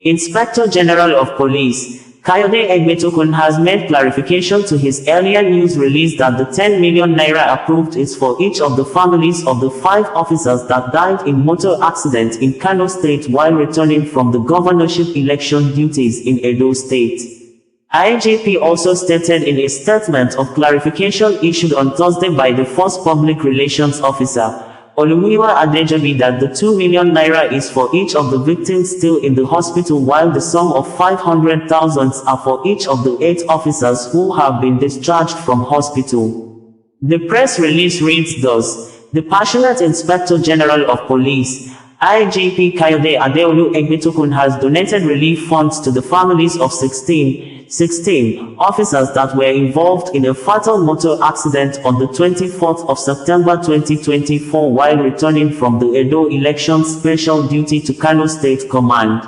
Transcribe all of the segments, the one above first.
Inspector General of Police, Kayode Egbetokun has made clarification to his earlier news release that the 10 million naira approved is for each of the families of the 5 officers that died in motor accident in Kano State while returning from the governorship election duties in Edo State. IGP also stated in a statement of clarification issued on Thursday by the Force Public Relations Officer, Adejobi, that the 2 million naira is for each of the victims still in the hospital, while the sum of 500,000 are for each of the 8 officers who have been discharged from hospital. The press release reads thus: The Passionate Inspector General of Police, IGP Kayode Egbetokun, has donated relief funds to the families of 16 officers that were involved in a fatal motor accident on the 24th of September 2024 while returning from the Edo election special duty to Kano State Command.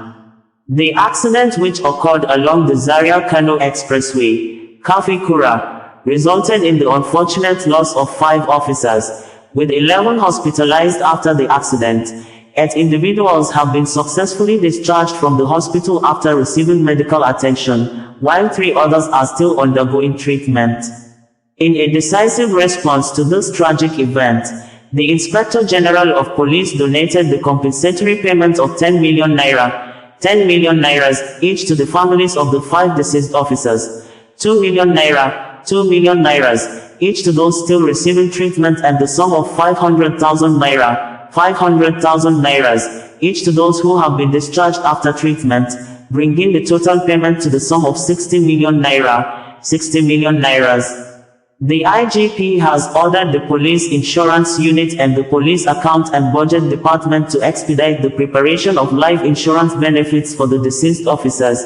The accident, which occurred along the Zaria-Kano Expressway, Kafikura, resulted in the unfortunate loss of 5 officers, with 11 hospitalized after the accident. 8 individuals have been successfully discharged from the hospital after receiving medical attention, while 3 others are still undergoing treatment. In a decisive response to this tragic event, the Inspector General of Police donated the compensatory payment of 10 million naira each to the families of the 5 deceased officers, 2 million naira each to those still receiving treatment, and the sum of 500,000 naira each to those who have been discharged after treatment, bringing the total payment to the sum of 60 million naira. The IGP has ordered the Police Insurance Unit and the Police Account and Budget Department to expedite the preparation of life insurance benefits for the deceased officers,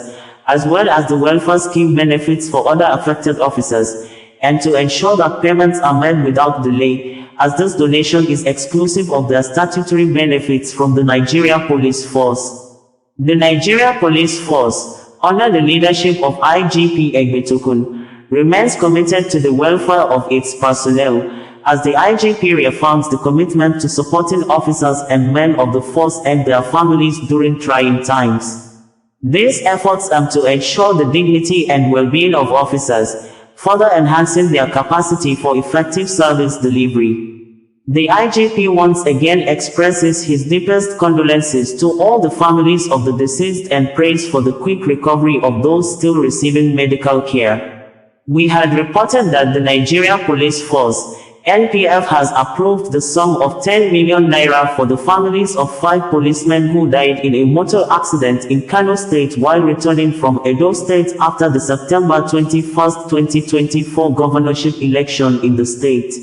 as well as the welfare scheme benefits for other affected officers, and to ensure that payments are made without delay, as this donation is exclusive of their statutory benefits from the Nigeria Police Force. The Nigeria Police Force, under the leadership of IGP Egbetokun, remains committed to the welfare of its personnel, as the IGP reaffirms the commitment to supporting officers and men of the force and their families during trying times. These efforts aim to ensure the dignity and well-being of officers, further enhancing their capacity for effective service delivery. The IGP once again expresses his deepest condolences to all the families of the deceased and prays for the quick recovery of those still receiving medical care. We had reported that the Nigeria Police Force, NPF, has approved the sum of 10 million naira for the families of 5 policemen who died in a motor accident in Kano State while returning from Edo State after the September 21, 2024 governorship election in the state.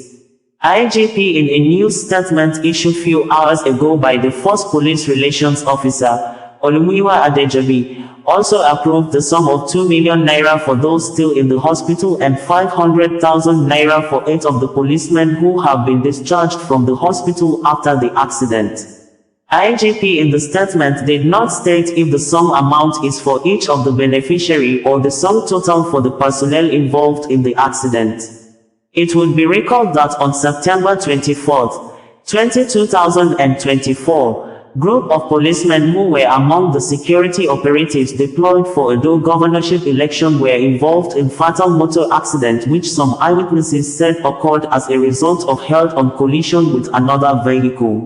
IGP, in a news statement issued few hours ago by the Force Police Relations Officer, Adejobi, also approved the sum of 2 million naira for those still in the hospital and 500,000 naira for 8 of the policemen who have been discharged from the hospital after the accident. IGP in the statement did not state if the sum amount is for each of the beneficiary or the sum total for the personnel involved in the accident. It would be recalled that on September 24, 2024, group of policemen who were among the security operatives deployed for Edo governorship election were involved in fatal motor accident which some eyewitnesses said occurred as a result of head-on collision with another vehicle.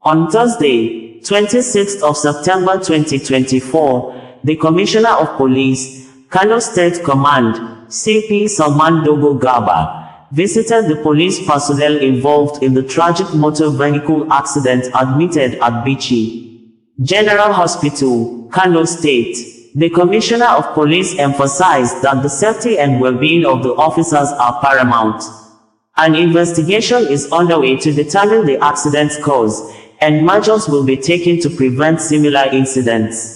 On Thursday, 26th of September 2024, the Commissioner of Police, Kano State Command, CP Salman Dogo Garba, visited the police personnel involved in the tragic motor vehicle accident admitted at Bichi General Hospital, Kano State. The Commissioner of Police emphasized that the safety and well-being of the officers are paramount. An investigation is underway to determine the accident's cause, and measures will be taken to prevent similar incidents.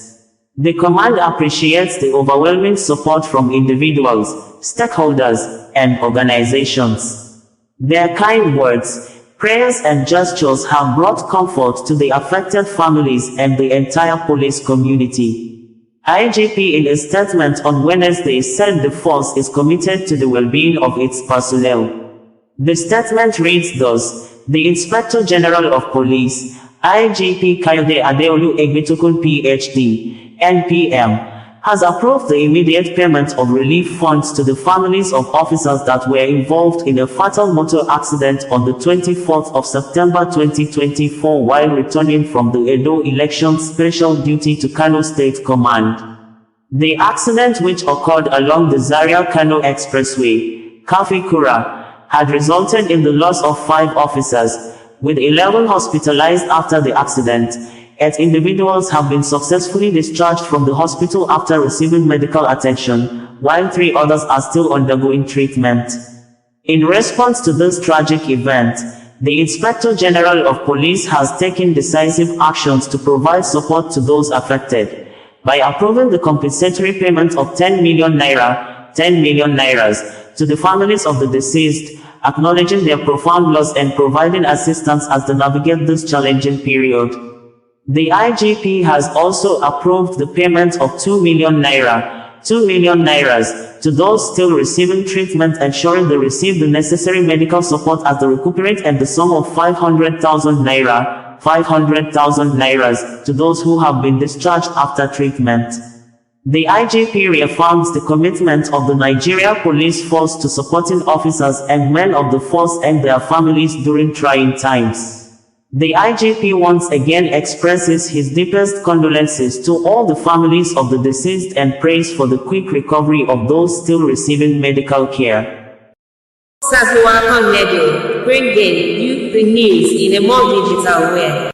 The command appreciates the overwhelming support from individuals, stakeholders, and organizations. Their kind words, prayers and gestures have brought comfort to the affected families and the entire police community. IGP in a statement on Wednesday said the force is committed to the well-being of its personnel. The statement reads thus: The Inspector General of Police, IGP Kayode Egbetokun PhD, (NPM), has approved the immediate payment of relief funds to the families of officers that were involved in a fatal motor accident on the 24th of September 2024 while returning from the Edo Election Special Duty to Kano State Command. The accident, which occurred along the Zaria-Kano Expressway, Kafikura, had resulted in the loss of 5 officers, with 11 hospitalized after the accident. 8 individuals have been successfully discharged from the hospital after receiving medical attention, while 3 others are still undergoing treatment. In response to this tragic event, the Inspector General of Police has taken decisive actions to provide support to those affected, by approving the compensatory payment of 10 million naira, 10 million nairas, to the families of the deceased, acknowledging their profound loss and providing assistance as they navigate this challenging period. The IGP has also approved the payment of 2 million naira, 2 million nairas, to those still receiving treatment, ensuring they receive the necessary medical support as they recuperate, and the sum of 500,000 naira, 500,000 nairas, to those who have been discharged after treatment. The IGP reaffirms the commitment of the Nigeria Police Force to supporting officers and men of the force and their families during trying times. The IGP once again expresses his deepest condolences to all the families of the deceased and prays for the quick recovery of those still receiving medical care. Bringing you the news in a more digital way.